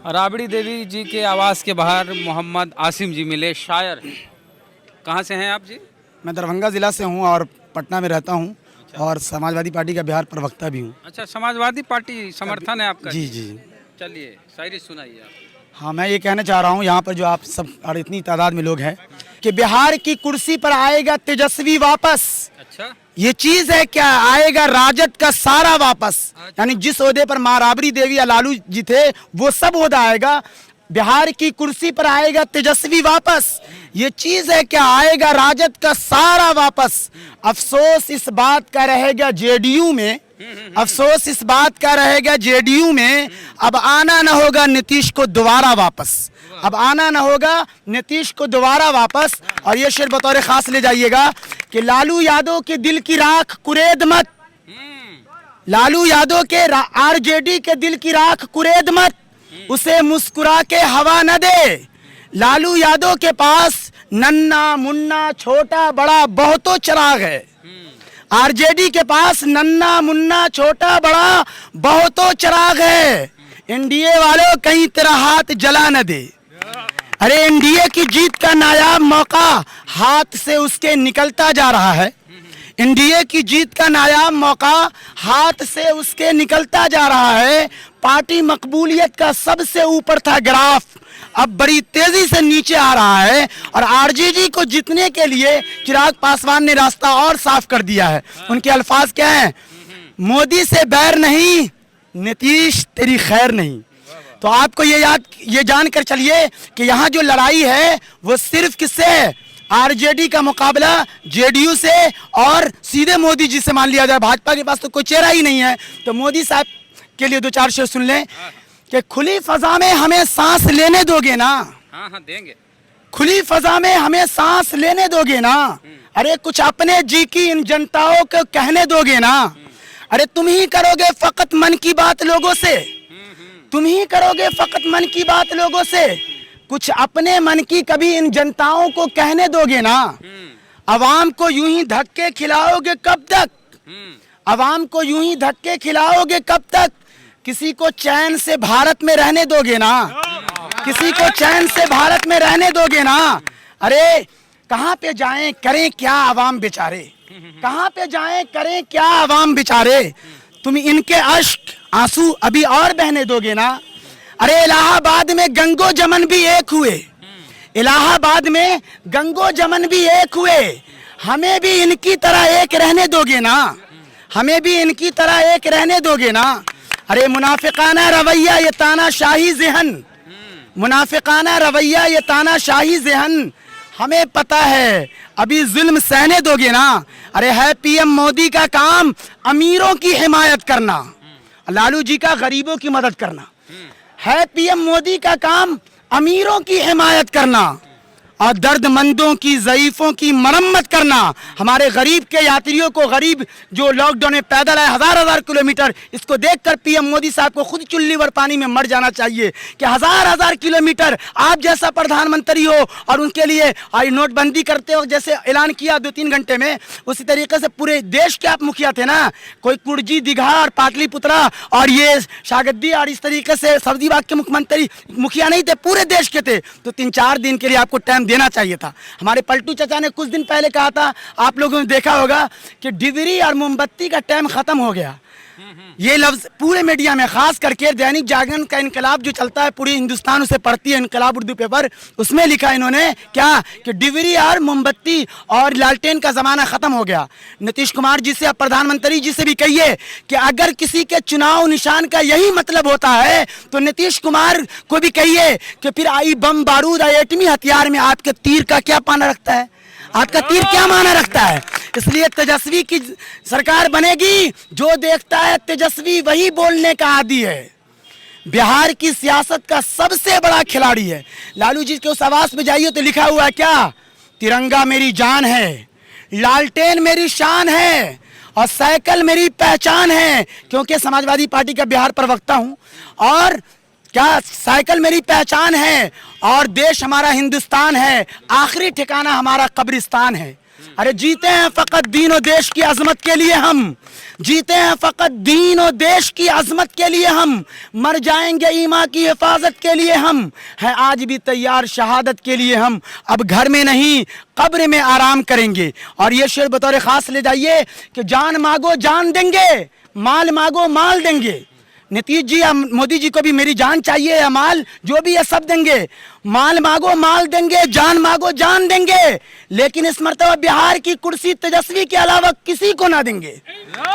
राबड़ी देवी जी के आवास के बाहर मोहम्मद आसिम जी मिले, शायर। कहाँ से हैं आप जी? मैं दरभंगा ज़िला से हूँ और पटना में रहता हूँ। और समाजवादी पार्टी का बिहार प्रवक्ता भी हूँ। अच्छा, समाजवादी पार्टी समर्थन है आपका? जी जी। चलिए शायरी सुनाइए आप। हाँ, मैं ये कहना चाह रहा हूँ यहाँ पर जो आप सब और इतनी तादाद में लोग हैं कि बिहार की कुर्सी पर आएगा तेजस्वी वापस। अच्छा, ये चीज है क्या? आएगा राजद का सारा वापस। यानी जिस ओहदे पर माँ राबड़ी देवी या लालू जी थे वो सब ओहदा आएगा। बिहार की कुर्सी पर आएगा तेजस्वी वापस। ये चीज है क्या? आएगा राजद का सारा वापस। अफसोस इस बात का रहेगा जेडीयू में, अफसोस इस बात का रहेगा जेडीयू में, अब आना न होगा नीतीश को दोबारा वापस। अब आना न होगा नीतीश को दोबारा वापस। और ये शेर बतौर खास ले जाइएगा कि लालू यादव के दिल की राख कुरेद मत, लालू यादव के आरजेडी के दिल की राख कुरेद मत, उसे मुस्कुरा के हवा न दे। लालू यादव के पास नन्ना मुन्ना छोटा बड़ा बहुतों चिराग है। आरजेडी के पास नन्ना मुन्ना छोटा बड़ा बहुतों चिराग है। एनडीए वालों कहीं तेरा हाथ जला न दे। अरे एनडीए की जीत का नायाब मौका हाथ से उसके निकलता जा रहा है। एनडीए की जीत का नायाब मौका हाथ से उसके निकलता जा रहा है। पार्टी मकबूलियत का सबसे ऊपर था ग्राफ, अब बड़ी तेजी से नीचे आ रहा है। और आरजेडी को जीतने के लिए चिराग पासवान ने रास्ता और साफ कर दिया है। उनके अल्फाज क्या हैं? मोदी से बैर नहीं, नीतीश तेरी खैर नहीं। तो आपको ये जानकर चलिए कि यहाँ जो लड़ाई है वो सिर्फ किससे है? आरजेडी का मुकाबला जेडीयू से और सीधे मोदी जी से मान लिया जाए। भाजपा के पास तो कोई चेहरा ही नहीं है। तो मोदी साहब के लिए दो चार शेर सुन लें कि खुली फजा में हमें सांस लेने दोगे ना? हाँ हाँ देंगे। खुली फजा में हमें सांस लेने दोगे ना? अरे कुछ अपने जी की इन जनताओं को कहने दोगे ना? अरे तुम ही करोगे फकत मन की बात लोगों से, तुम ही करोगे फकत मन की बात लोगों से। कुछ अपने मन की कभी इन जनताओं को कहने दोगे ना? अवाम को यूं ही धक्के खिलाओगे कब तक? अवाम को यूं ही धक्के खिलाओगे कब तक? किसी को चैन से भारत में रहने दोगे ना? किसी को चैन से भारत में रहने दोगे ना? अरे कहाँ पे जाएं करें क्या अवाम बेचारे, कहाँ पे जाएं करें क्या अवाम बेचारे। तुम इनके अश्क आंसू अभी और बहने दोगे ना? अरे इलाहाबाद में गंगो जमन भी एक हुए, इलाहाबाद में गंगो जमन भी एक हुए। हमें भी इनकी तरह एक रहने दोगे ना? हमें भी इनकी तरह एक रहने दोगे ना? अरे मुनाफिकाना रवैया ये तानाशाही ज़हन, मुनाफिकाना रवैया ये तानाशाही ज़हन, हमें पता है अभी जुल्म सहने दोगे ना? अरे है पीएम मोदी का काम अमीरों की हिमायत करना, लालू जी का गरीबों की मदद करना। है पीएम मोदी का काम अमीरों की हिमायत करना और दर्दमंदों की ज़ईफ़ों की मरम्मत करना। हमारे गरीब के यात्रियों को, गरीब जो लॉकडाउन में पैदल आए हजार हजार किलोमीटर, इसको देखकर पीएम मोदी साहब को खुद चुल्ली भर पानी में मर जाना चाहिए कि हजार हजार किलोमीटर आप जैसा प्रधानमंत्री हो और उनके लिए आई नोटबंदी करते हो जैसे ऐलान किया 2-3 घंटे में, उसी तरीके से पूरे देश के आप मुखिया थे ना। कोई कुर्जी, दीघा और पाटलिपुत्रा और ये शागद्दी और इस तरीके से सब्जीबाग के मुख्यमंत्री मुखिया नहीं थे, पूरे देश के थे। तो 3-4 दिन के लिए आपको टाइम देना चाहिए था। हमारे पलटू चाचा ने कुछ दिन पहले कहा था, आप लोगों ने देखा होगा कि डिबरी और मोमबत्ती का टाइम खत्म हो गया। ये लफ्ज पूरे मीडिया में, खास करके दैनिक जागरण का इनकलाब जो चलता है, पूरी हिंदुस्तान उसे पढ़ती है, इनकलाब उर्दू पेपर, उसमें लिखा इन्होंने क्या कि डिबरी और मोमबत्ती और लालटेन का जमाना खत्म हो गया। नीतीश कुमार जी से, अब प्रधानमंत्री जी से भी कहिए कि अगर किसी के चुनाव निशान का यही मतलब होता है तो नीतीश कुमार को भी कहिए कि फिर आई बम बारूद एटमी हथियार में आपके तीर का क्या पाना रखता है, आपका तीर क्या माना रखता है। इसलिए तेजस्वी की सरकार बनेगी, जो देखता है तेजस्वी वही बोलने का आदी है। बिहार की सियासत का सबसे बड़ा खिलाड़ी है। लालू जी के उस आवास पे जाइए तो लिखा हुआ है क्या? तिरंगा मेरी जान है, लालटेन मेरी शान है और साइकिल मेरी पहचान है। क्योंकि समाजवादी पार्टी का बिहार प्रवक्ता हूं और क्या साइकिल मेरी पहचान है और देश हमारा हिंदुस्तान है, आखिरी ठिकाना हमारा कब्रिस्तान है। अरे जीते हैं फकत दीन और देश की अजमत के लिए हम, जीते हैं फकत दीन और देश की अजमत के लिए हम, मर जाएंगे ईमा की हिफाजत के लिए हम, है आज भी तैयार शहादत के लिए हम, अब घर में नहीं कब्र में आराम करेंगे। और ये शेर बतौर खास ले जाइए कि जान मांगो जान देंगे, माल मांगो माल देंगे। नीतीश जी या मोदी जी को भी मेरी जान चाहिए या माल, जो भी है सब देंगे। माल मांगो माल देंगे, जान मांगो जान देंगे, लेकिन इस मर्तबा बिहार की कुर्सी तेजस्वी के अलावा किसी को ना देंगे।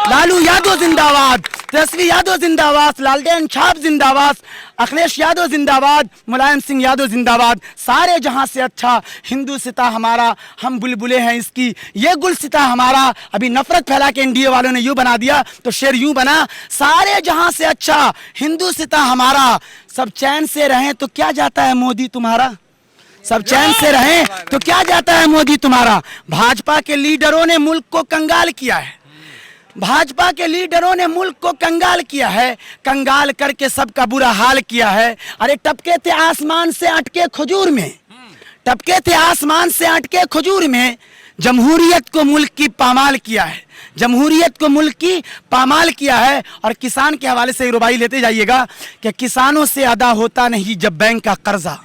लालू यादव जिंदाबाद, तेजस्वी यादव जिंदाबाद, लालटेन छाप जिंदाबाद, अखिलेश यादव जिंदाबाद, मुलायम सिंह यादव जिंदाबाद। सारे जहां से अच्छा हिंदू सिता हमारा, हम बुलबुले हैं इसकी, ये गुल सिता हमारा। अभी नफरत फैला के एनडीए वालों ने यूं बना दिया तो शेर यूं बना, सारे जहां से अच्छा हिंदू सिता हमारा। सब चैन से रहें तो क्या जाता है मोदी तुम्हारा, सब चैन से रहें तो क्या जाता है मोदी तुम्हारा। भाजपा के लीडरों ने मुल्क को कंगाल किया है, भाजपा के लीडरों ने मुल्क को कंगाल किया है, कंगाल करके सबका बुरा हाल किया है। अरे टपके थे आसमान से अटके खजूर में, टपके थे आसमान से अटके खजूर में, जमहूरियत को मुल्क की पामाल किया है, जमहूरियत को मुल्क की पामाल किया है। और किसान के हवाले से रुबाई लेते जाइएगा कि किसानों से अदा होता नहीं जब बैंक का कर्जा,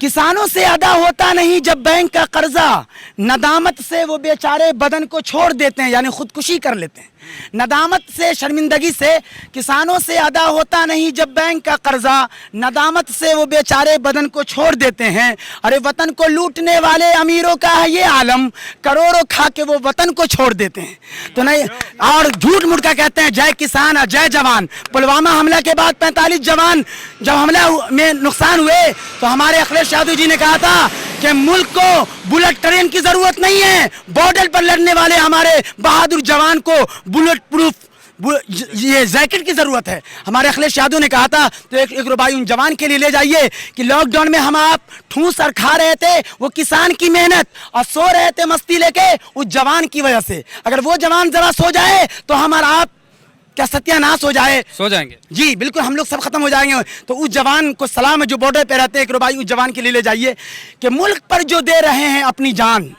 किसानों से अदा होता नहीं जब बैंक का कर्जा, नदामत से वो बेचारे बदन को छोड़ देते हैं, यानी खुदकुशी कर लेते हैं। नदामत से, शर्मिंदगी से किसानों से अदा होता नहीं जब बैंक का कर्जा, नदामत से वो बेचारे बदन को छोड़ देते हैं। अरे वतन को लूटने वाले अमीरों का है ये आलम, करोड़ों खा के वो वतन को छोड़ देते हैं। तो नहीं, और झूठ मूठ का कहते हैं जय किसान और जय जवान। पुलवामा हमला के बाद 45 जवान जब हमला में नुकसान हुए तो हमारे अखिलेश यादव जी ने कहा था कि मुल्क को बुलेट ट्रेन की जरूरत नहीं है, बॉर्डर पर लड़ने वाले हमारे बहादुर जवान को बुलेट प्रूफ ये जैकेट की जरूरत है। हमारे अखिलेश यादव ने कहा था तो एक रुपये उन जवान के लिए ले जाइए कि लॉकडाउन में हम आप ठूस और खा रहे थे वो किसान की मेहनत, और सो रहे थे मस्ती लेके उस जवान की वजह से। अगर वो जवान जरा सो जाए तो हमारा आप क्या सत्यानाश हो जाए, सो जाएंगे जी, बिल्कुल हम लोग सब खत्म हो जाएंगे। तो उस जवान को सलाम है जो बॉर्डर पे रहते हैं, एक रुपये उस जवान के लिए ले जाइए कि मुल्क पर जो दे रहे हैं अपनी जान,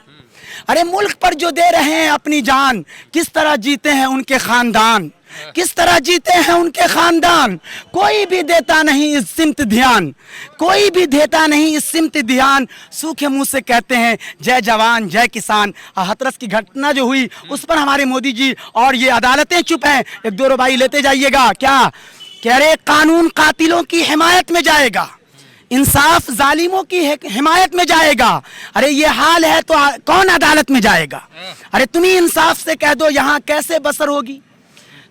अरे मुल्क पर जो दे रहे हैं अपनी जान, किस तरह जीते हैं उनके खानदान, किस तरह जीते हैं उनके खानदान। कोई भी देता नहीं इस सिमत ध्यान, कोई भी देता नहीं इस सिमत ध्यान, सूखे मुंह से कहते हैं जय जवान जय किसान। हाथरस की घटना जो हुई उस पर हमारे मोदी जी और ये अदालतें चुप हैं। एक दो रुपये लेते जाइएगा, क्या कह रहे, कानून कातिलों की हिमायत में जाएगा, इंसाफ जालिमों की हिमायत में जाएगा। अरे ये हाल है तो कौन अदालत में जाएगा। अरे तुम ही इंसाफ से कह दो यहाँ कैसे बसर होगी,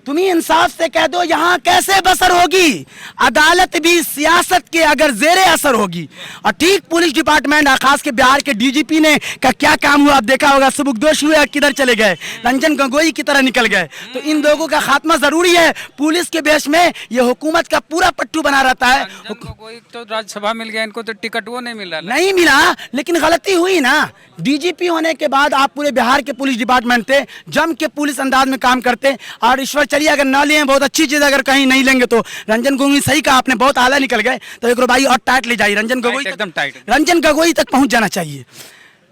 तुम ही इंसाफ से कह दो यहाँ कैसे बसर होगी। अदालत भी सियासत के अगर जेरे असर होगी। और ठीक पुलिस डिपार्टमेंट खास के बिहार के डीजीपी ने का क्या काम हुआ आप देखा होगा, सुबुकदोश हुए किधर चले गए, रंजन गोगोई की तरह निकल गए। तो इन लोगों का खात्मा जरूरी है। पुलिस के बेस में ये हुकूमत का पूरा पट्टू बना रहता है। तो राज्यसभा मिल गया इनको, तो टिकट वो नहीं मिला, नहीं मिला, लेकिन गलती हुई ना। डीजीपी होने के बाद आप पूरे बिहार के पुलिस डिपार्टमेंट थे, जम के पुलिस अंदाज में काम करते। और ईश्वर चलिए अगर ना लिए बहुत अच्छी चीज, अगर कहीं नहीं लेंगे तो रंजन गोगोई सही कहा आपने, बहुत आला निकल गए। तो एक रुपये और टाइट ले जाइए, रंजन गोगोई एकदम टाइट, रंजन गोगोई तक पहुंच जाना चाहिए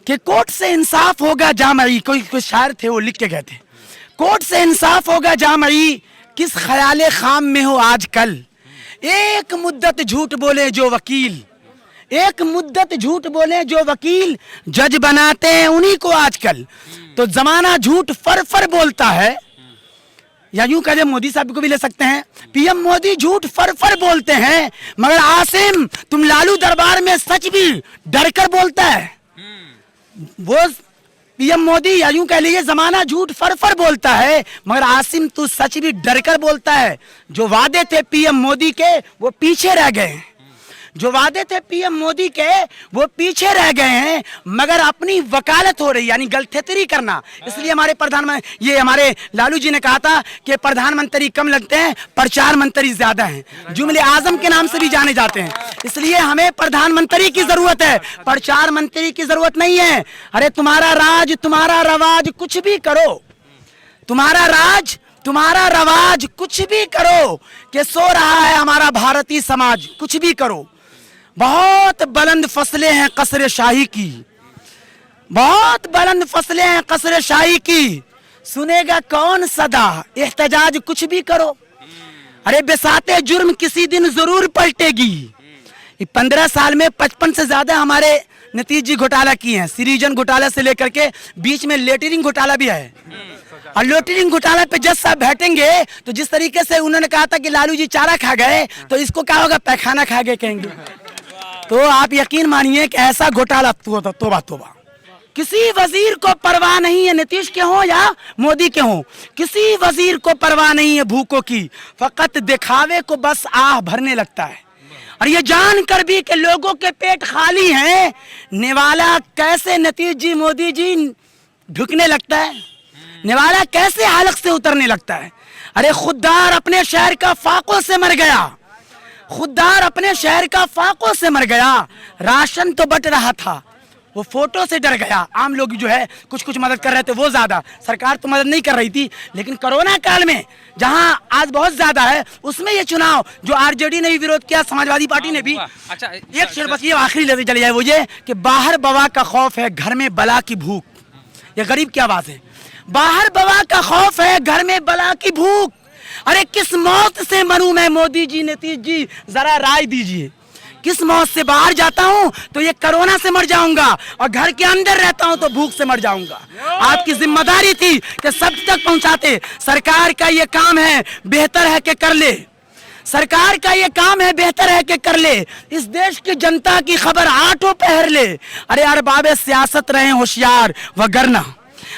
कि कोर्ट से इंसाफ होगा जामई। कोई शायर थे वो लिख के गए थे, कोर्ट से इंसाफ होगा जामई, किस ख्याले खाम में हो आजकल। एक मुद्दत झूठ बोले जो वकील, एक मुद्दत झूठ बोले जो वकील, जज बनाते हैं उन्हीं को आजकल। तो जमाना झूठ फर फर बोलता है, या यूं कहे मोदी साहब को भी ले सकते हैं, पीएम मोदी झूठ फर फर बोलते हैं, मगर आसिम तुम लालू दरबार में सच भी डर कर बोलता है। वो पीएम मोदी, या यूं कह लीजिए जमाना झूठ फर फर बोलता है, मगर आसिम तू सच भी डर कर बोलता है। जो वादे थे पीएम मोदी के वो पीछे रह गए हैं, जो वादे थे पीएम मोदी के वो पीछे रह गए हैं, मगर अपनी वकालत हो रही, यानी गलथेतरी करना। इसलिए हमारे प्रधानमंत्री, ये हमारे लालू जी ने कहा था कि प्रधानमंत्री कम लगते हैं, प्रचार मंत्री ज्यादा हैं, जुमले आजम के नाम से भी जाने जाते हैं। इसलिए हमें प्रधानमंत्री की जरूरत है, प्रचार मंत्री की जरूरत नहीं है। अरे तुम्हारा राज तुम्हारा रवाज कुछ भी करो, तुम्हारा राज तुम्हारा रवाज कुछ भी करो, कि सो रहा है हमारा भारतीय समाज, कुछ भी करो। बहुत बुलंद फसलें हैं कसरे शाही की, बहुत बुलंद फसलें हैं कसर शाही की, सुनेगा कौन सदा, एहतजाज कुछ भी करो, अरे बेसाते जुर्म किसी दिन जरूर पलटेगी। 15 साल में 55 से ज्यादा हमारे नीतीश जी घोटाला किए हैं, सृजन घोटाला से लेकर के बीच में लेटरिंग घोटाला भी है। और लेटरिंग घोटाला पे जज साहब बैठेंगे तो जिस तरीके से उन्होंने कहा था कि लालू जी चारा खा गए, तो इसको क्या होगा, पैखाना खा गए कहेंगे। तो आप यकीन मानिए कि ऐसा घोटाला तोबा तोबा, किसी वजीर को परवाह नहीं है, नीतीश के हो या मोदी के हो, किसी वजीर को परवाह नहीं है भूखों की, फकत दिखावे को बस आह भरने लगता है। और ये जानकर भी कि लोगों के पेट खाली हैं, निवाला कैसे नीतीश जी मोदी जी ढुकने लगता है, निवाला कैसे हलक से उतरने लगता है। अरे खुददार अपने शहर का फाकों से मर गया, खुददार अपने शहर का फाकों से मर गया, राशन तो बट रहा था, वो फोटो से डर गया। आम लोग जो है कुछ कुछ मदद कर रहे थे, वो ज्यादा, सरकार तो मदद नहीं कर रही थी, लेकिन कोरोना काल में जहां आज बहुत ज्यादा है, उसमें ये चुनाव जो आरजेडी ने भी विरोध किया, समाजवादी पार्टी ने भी। अच्छा, एक शेर बस ये आखिरी लेते चले जाए, वो ये कि बाहर बवा का खौफ है, घर में बला की भूख। ये गरीब की आवाज है, बाहर बवा का खौफ है, घर में बला की भूख। अरे किस मौत से मरूं मैं मोदी जी, नीतीश जी, जरा राय दीजिए। किस मौत से बाहर जाता हूं तो ये कोरोना से मर जाऊंगा, और घर के अंदर रहता हूं तो भूख से मर जाऊंगा। आपकी जिम्मेदारी थी कि सब तक पहुंचाते। सरकार का ये काम है, बेहतर है कि कर ले, सरकार का ये काम है, बेहतर है कि कर ले। इस देश की जनता की खबर आठों पहर ले। अरे अरबाबे सियासत रहे होशियार वगरना,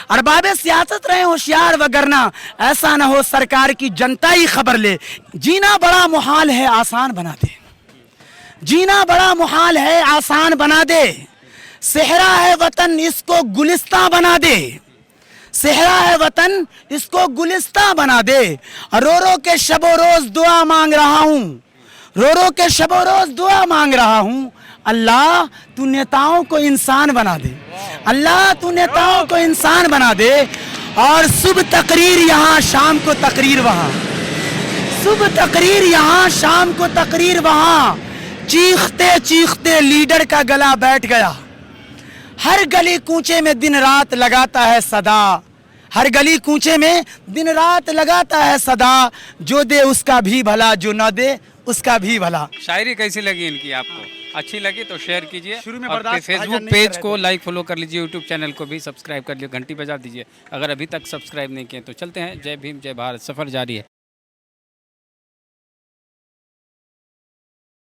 अरबाबे सियासत रहे होशियार वगरना, ऐसा ना हो सरकार की जनता ही खबर ले। जीना बड़ा मुहाल है, आसान बना दे, जीना बड़ा मुहाल है, आसान बना दे। सेहरा है वतन, इसको गुलिस्तां बना दे, सेहरा है वतन, इसको गुलिस्तां बना दे। रो रो के शबो रोज दुआ मांग रहा हूँ, रो रो के शबो रोज दुआ मांग रहा हूँ। अल्लाह तू नेताओं को इंसान बना दे, अल्लाह तू नेताओं को इंसान बना दे। और सुबह तकरीर यहाँ, शाम को तकरीर वहाँ, सुबह तकरीर यहाँ, शाम को तकरीर वहाँ। चीखते चीखते लीडर का गला बैठ गया, हर गली कूचे में दिन रात लगाता है सदा, हर गली कूचे में दिन रात लगाता है सदा। जो दे उसका भी भला, जो न दे उसका भी भला। शायरी कैसी लगी इनकी आपको? अच्छी लगी तो शेयर कीजिए, शुरू में और बर्दाश्त फेसबुक पेज को लाइक फॉलो कर लीजिए, यूट्यूब चैनल को भी सब्सक्राइब कर लीजिए, घंटी बजा दीजिए अगर अभी तक सब्सक्राइब नहीं किए तो। चलते हैं, जय भीम जय भारत, सफ़र जारी है।